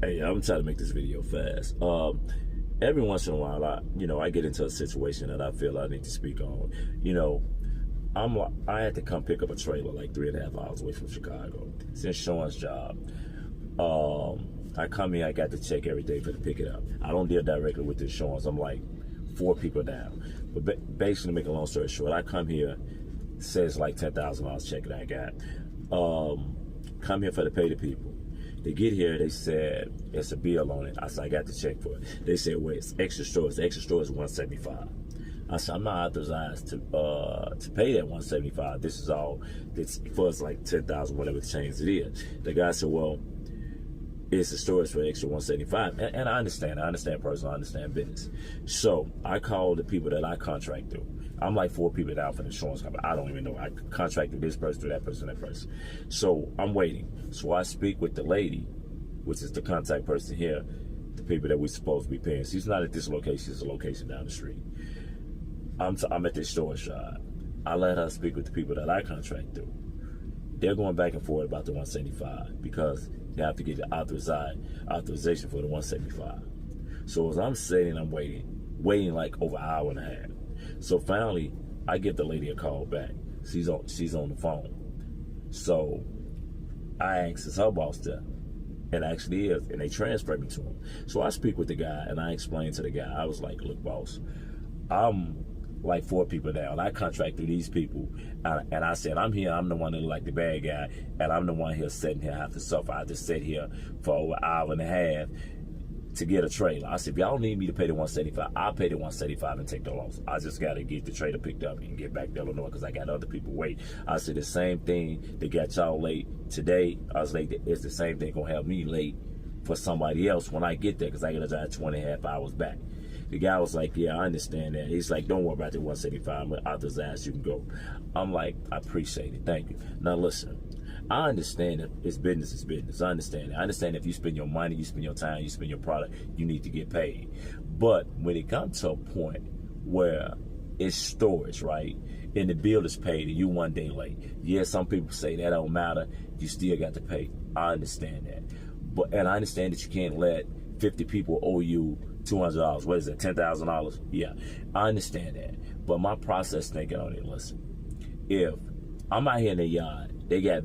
Hey, I'm trying to make this video fast. Every once in a while, I get into a situation that I feel I need to speak on. I had to come pick up a trailer like 3.5 hours away from Chicago. It's insurance job. I come here, I got to check every day for to pick it up. I don't deal directly with the insurance. I'm like 4 people down. But basically, to make a long story short, I come here, says like $10,000 check that I got. Come here for to pay the people. They get here, they said, it's a bill on it. I said, I got the check for it. They said, wait, it's extra storage. The extra storage is $175. I said, I'm not authorized to pay that $175. This is all, this for us like $10,000, whatever the change it is. The guy said, well, it's a storage for extra $175. And I understand personal, I understand business. So I called the people that I contract through. I'm like 4 people down for the insurance company. I don't even know. I contracted this person, that person, that person. So I'm waiting. So I speak with the lady, which is the contact person here, the people that we're supposed to be paying. She's not at this location. It's a location down the street. I'm at this storage shop. I let her speak with the people that I contract through. They're going back and forth about the $175 because you have to get the authorization for the $175. So as I'm sitting, I'm waiting like over an hour and a half. So finally, I give the lady a call back. She's on the phone. So I ask, is her boss there? And actually is, and they transfer me to him. So I speak with the guy, and I explain to the guy, I was like, look, boss, I'm like 4 people down. I contract through these people, and I said, I'm here, I'm the one that look like the bad guy, and I'm the one here sitting here, I have to suffer. I have to sit here for over an hour and a half to get a trailer. I said, if y'all need me to pay the $175, I'll pay the $175 and take the loss. I just got to get the trailer picked up and get back to Illinois because I got other people wait. I said, the same thing that got y'all late today, I was late, it's the same thing going to have me late for somebody else when I get there because I got to drive 2.5 hours back. The guy was like, yeah, I understand that. He's like, don't worry about the $175. I'm going to authorize you can go. I'm like, I appreciate it. Thank you. Now, listen. I understand that it's business is business. I understand it. I understand if you spend your money, you spend your time, you spend your product, you need to get paid. But when it comes to a point where it's storage, right, and the bill is paid and you 1 day late, yeah, some people say that don't matter. You still got to pay. I understand that. And I understand that you can't let 50 people owe you $200. What is that, $10,000? Yeah, I understand that. But my process thinking on it, listen, if I'm out here in the yard, they got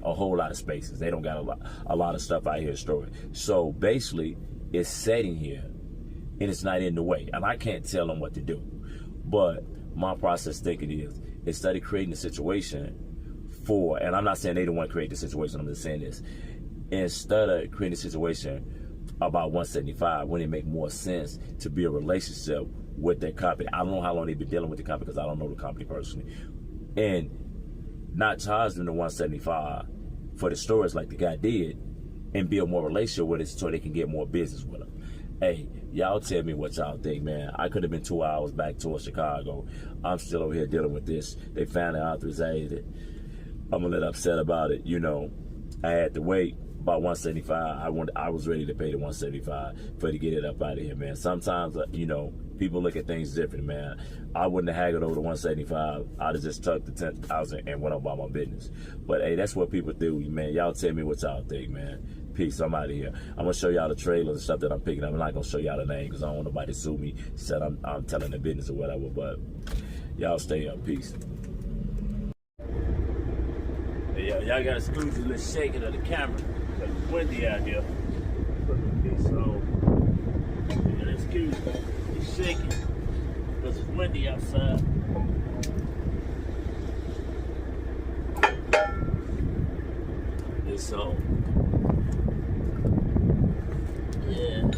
a whole lot of spaces. They don't got a lot of stuff out here stored. So basically, it's sitting here, and it's not in the way. And I can't tell them what to do. But my process thinking is, instead of creating a situation and I'm not saying they don't want to create the situation, I'm just saying this. Instead of creating a situation about $175, wouldn't it make more sense to be a relationship with that company? I don't know how long they've been dealing with the company because I don't know the company personally. And not charge them the $175 for the storage like the guy did and build more relationship with it so they can get more business with them. Hey, y'all tell me what y'all think, man. I could have been 2 hours back towards Chicago. I'm still over here dealing with this. They finally authorized it. I'm a little upset about it. I had to wait about $175. I was ready to pay the $175 to get it up out of here, man. Sometimes, people look at things different, man. I wouldn't have haggled over the $175. I'd have just took the $10,000 and went on about my business. But hey, that's what people do, man. Y'all tell me what y'all think, man. Peace. I'm out of here. I'm gonna show y'all the trailers and stuff that I'm picking up. I'm not gonna show y'all the name because I don't want nobody to sue me. Said I'm telling the business or whatever. But y'all stay up. Peace. Hey, y'all gotta excuse the little shaking of the camera. It's windy out here. So you gotta excuse it's shaking because it's windy outside. And so, yeah.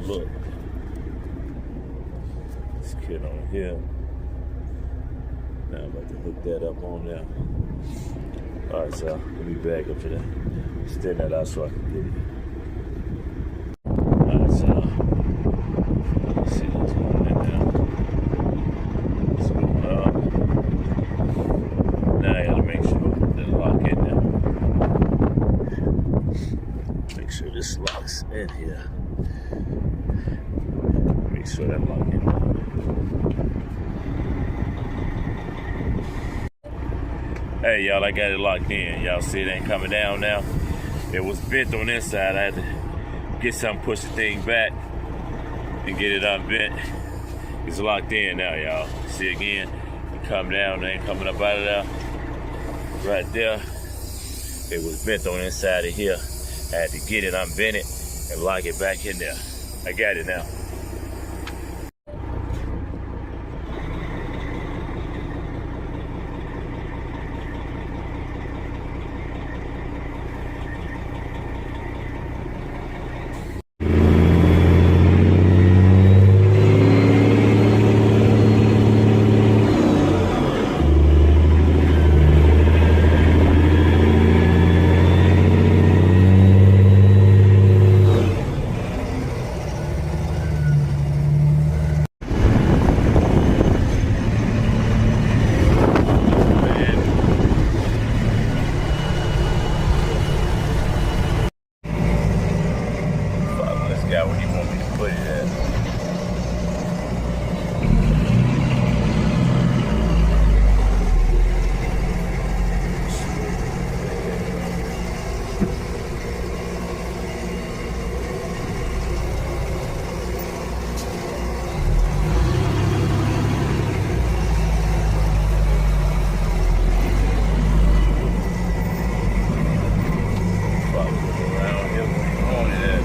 Look, this kid on here. Now I'm about to hook that up on there. All right, so let me back up to that. Stand that out so I can get it. All right, so let's see what's going on now. What's going on? Now I gotta make sure that lock in now. Make sure this locks in here. Make sure that lock in. Hey y'all, I got it locked in. Y'all see it ain't coming down now? It was bent on this side. I had to get something, push the thing back and get it unbent. It's locked in now, y'all. See again? It come down, it ain't coming up out of there. Right there. It was bent on this side of here. I had to get it, unbent it, and lock it back in there. I got it now. Where you want me to put it at. Around here, where you want it at.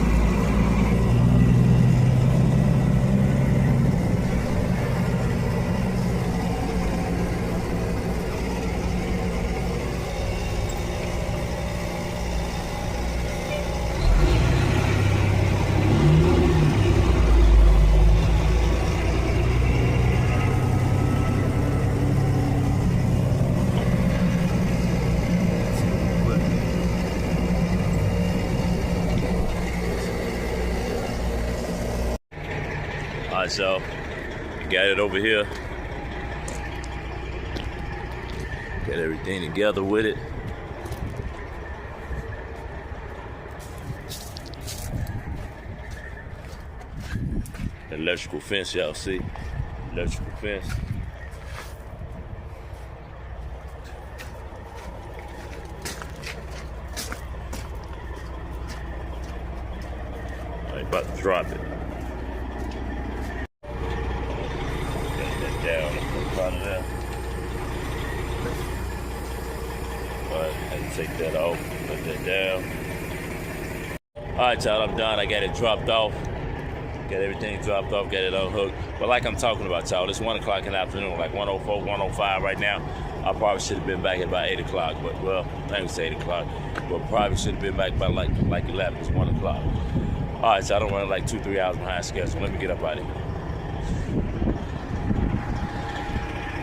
All right, so got it over here. Got everything together with it. Electrical fence, y'all see? Electrical fence. I'm about to drop it. Down out of there. But I had to take that off, put that down. Alright, y'all, I'm done. I got it dropped off. Got everything dropped off, got it unhooked. But like I'm talking about, y'all, it's 1 o'clock in the afternoon, like 1:04, 1:05 right now. I probably should have been back at about 8 o'clock, but well, I ain't say 8 o'clock, but probably should have been back by like 11, it's 1 o'clock. Alright, so I don't run like 2-3 hours behind schedule. Let me get up out of here.